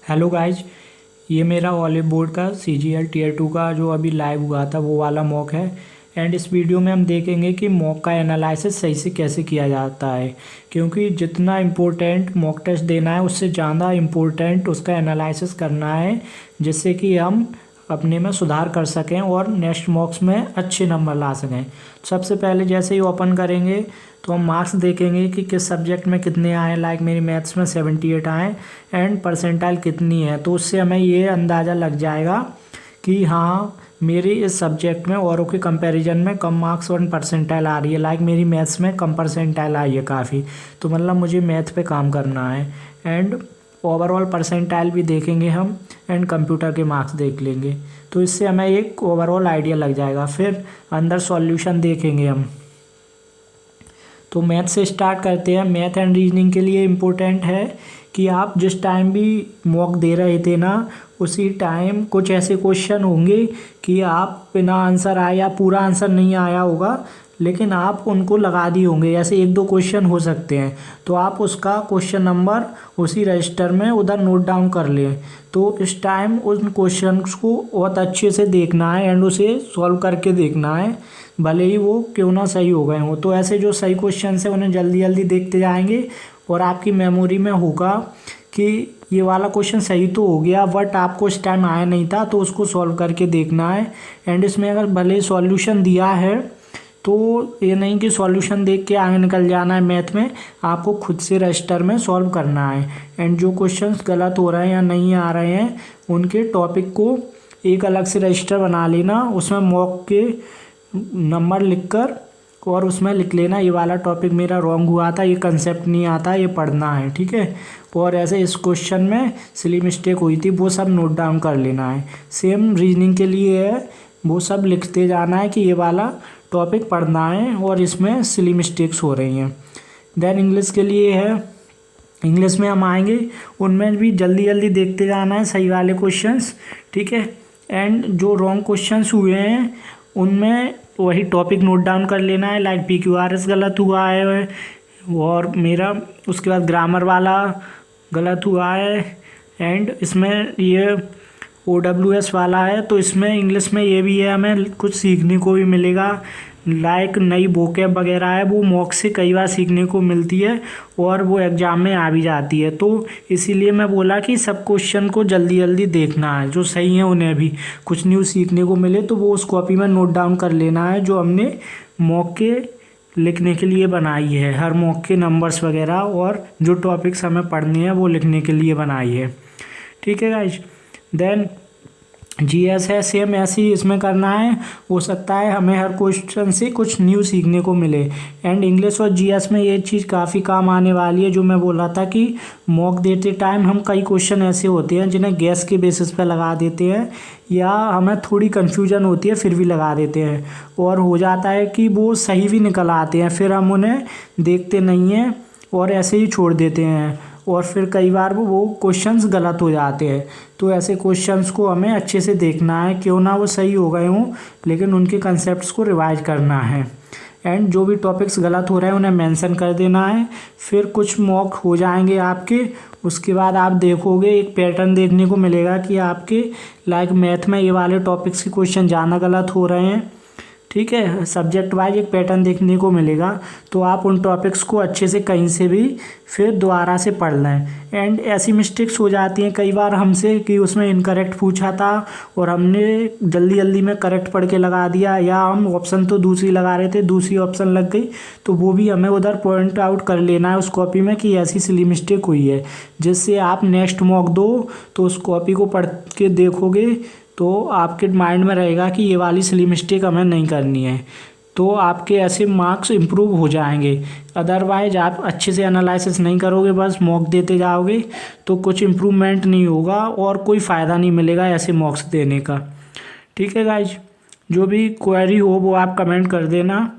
Hello guys, ये मेरा olive board का CGL टीयर 2 का जो अभी लाइव हुआ था वो वाला मॉक है। एंड इस वीडियो में हम देखेंगे कि मॉक का एनालिसिस सही से कैसे किया जाता है, क्योंकि जितना इम्पोर्टेंट मॉक टेस्ट देना है उससे ज़्यादा इम्पोर्टेंट उसका एनालिसिस करना है, जिससे कि हम अपने में सुधार कर सकें और नेक्स्ट मॉक्स में अच्छे नंबर ला सकें। सबसे पहले जैसे ही ओपन करेंगे तो हम मार्क्स देखेंगे कि किस सब्जेक्ट में कितने आए। लाइक मेरी मैथ्स में 78 आए एंड परसेंटाइल कितनी है, तो उससे हमें ये अंदाज़ा लग जाएगा कि हाँ मेरी इस सब्जेक्ट में औरों के कंपैरिजन में कम मार्क्स और परसेंटाइल आ रही है। लाइक मेरी मैथ्स में कम परसेंटाइल आई है काफ़ी, तो मतलब मुझे मैथ पे काम करना है। एंड ओवरऑल परसेंटाइल भी देखेंगे हम एंड कंप्यूटर के मार्क्स देख लेंगे, तो इससे हमें एक ओवरऑल आइडिया लग जाएगा। फिर अंदर सॉल्यूशन देखेंगे हम। तो मैथ से स्टार्ट करते हैं। मैथ एंड रीजनिंग के लिए इम्पोर्टेंट है कि आप जिस टाइम भी मॉक दे रहे थे ना, उसी टाइम कुछ ऐसे क्वेश्चन होंगे कि आप बिना आंसर आए या पूरा आंसर नहीं आया होगा, लेकिन आप उनको लगा दिए होंगे। ऐसे एक दो क्वेश्चन हो सकते हैं, तो आप उसका क्वेश्चन नंबर उसी रजिस्टर में उधर नोट डाउन कर लें। तो इस टाइम उन क्वेश्चंस को बहुत अच्छे से देखना है एंड उसे सॉल्व करके देखना है, भले ही वो क्यों ना सही हो गए हों। तो ऐसे जो सही क्वेश्चन है उन्हें जल्दी जल्दी देखते जाएंगे और आपकी मेमोरी में होगा कि ये वाला क्वेश्चन सही तो हो गया, बट आपको इस टाइम आया नहीं था, तो उसको सॉल्व करके देखना है। एंड इसमें अगर भले सॉल्यूशन दिया है तो ये नहीं कि सॉल्यूशन देख के आगे निकल जाना है। मैथ में आपको खुद से रजिस्टर में सॉल्व करना है एंड जो क्वेश्चंस गलत हो रहे हैं या नहीं आ रहे हैं उनके टॉपिक को एक अलग से रजिस्टर बना लेना, उसमें मॉक के नंबर लिखकर और उसमें लिख लेना ये वाला टॉपिक मेरा रॉन्ग हुआ था, ये कंसेप्ट नहीं आता, ये पढ़ना है, ठीक है। और ऐसे इस क्वेश्चन में सिली मिस्टेक हुई थी वो सब नोट डाउन कर लेना है। सेम रीजनिंग के लिए है, वो सब लिखते जाना है कि ये वाला टॉपिक पढ़ना है और इसमें सिली मिस्टेक्स हो रही हैं। देन इंग्लिश के लिए है, इंग्लिश में हम आएंगे, उनमें भी जल्दी जल्दी देखते जाना है सही वाले क्वेश्चंस, ठीक है। एंड जो रॉन्ग क्वेश्चंस हुए हैं उनमें वही टॉपिक नोट डाउन कर लेना है। लाइक PQRS गलत हुआ है और मेरा उसके बाद ग्रामर वाला गलत हुआ है एंड इसमें ये OWS वाला है। तो इसमें इंग्लिश में ये भी है, हमें कुछ सीखने को भी मिलेगा। लाइक नई वोकैब वगैरह है वो मॉक से कई बार सीखने को मिलती है और वो एग्ज़ाम में आ भी जाती है। तो इसीलिए मैं बोला कि सब क्वेश्चन को जल्दी जल्दी देखना है, जो सही है उन्हें भी कुछ न्यू सीखने को मिले तो वो उस कॉपी में नोट डाउन कर लेना है, जो हमने मॉक के लिखने के लिए बनाई है। हर मॉक के नंबर्स वगैरह और जो टॉपिक्स हमें पढ़ने हैं वो लिखने के लिए बनाई है, ठीक है गाइज। देन GS है, सेम ऐसे ही इसमें करना है। हो सकता है हमें हर क्वेश्चन से कुछ न्यू सीखने को मिले। एंड इंग्लिश और GS में ये चीज़ काफ़ी काम आने वाली है, जो मैं बोल रहा था कि मॉक देते टाइम हम कई क्वेश्चन ऐसे होते हैं जिन्हें गैस के बेसिस पे लगा देते हैं या हमें थोड़ी कन्फ्यूजन होती है फिर भी लगा देते हैं, और हो जाता है कि वो सही भी निकल आते हैं, फिर हम उन्हें देखते नहीं हैं और ऐसे ही छोड़ देते हैं और फिर कई बार वो क्वेश्चंस गलत हो जाते हैं। तो ऐसे क्वेश्चंस को हमें अच्छे से देखना है, क्यों ना वो सही हो गए हों, लेकिन उनके कंसेप्ट्स को रिवाइज करना है। एंड जो भी टॉपिक्स गलत हो रहे हैं उन्हें मेंशन कर देना है। फिर कुछ मॉक हो जाएंगे आपके, उसके बाद आप देखोगे एक पैटर्न देखने को मिलेगा कि आपके लाइक मैथ में ये वाले टॉपिक्स के क्वेश्चन ज़्यादा गलत हो रहे हैं, ठीक है। सब्जेक्ट वाइज एक पैटर्न देखने को मिलेगा, तो आप उन टॉपिक्स को अच्छे से कहीं से भी फिर दोबारा से पढ़ लें। एंड ऐसी मिस्टेक्स हो जाती हैं कई बार हमसे कि उसमें इनकरेक्ट पूछा था और हमने जल्दी जल्दी में करेक्ट पढ़ के लगा दिया, या हम ऑप्शन तो दूसरी लगा रहे थे दूसरी ऑप्शन लग गई, तो वो भी हमें उधर पॉइंट आउट कर लेना है उस कॉपी में कि ऐसी सिली मिस्टेक हुई है, जिससे आप नेक्स्ट मॉक दो तो उस कॉपी को पढ़ के देखोगे तो आपके माइंड में रहेगा कि ये वाली सिली मिस्टेक हमें नहीं करनी है, तो आपके ऐसे मार्क्स इम्प्रूव हो जाएंगे। अदरवाइज आप अच्छे से एनालिसिस नहीं करोगे, बस मॉक देते जाओगे तो कुछ इम्प्रूवमेंट नहीं होगा और कोई फ़ायदा नहीं मिलेगा ऐसे मॉक्स देने का, ठीक है गाइज। जो भी क्वेरी हो वो आप कमेंट कर देना।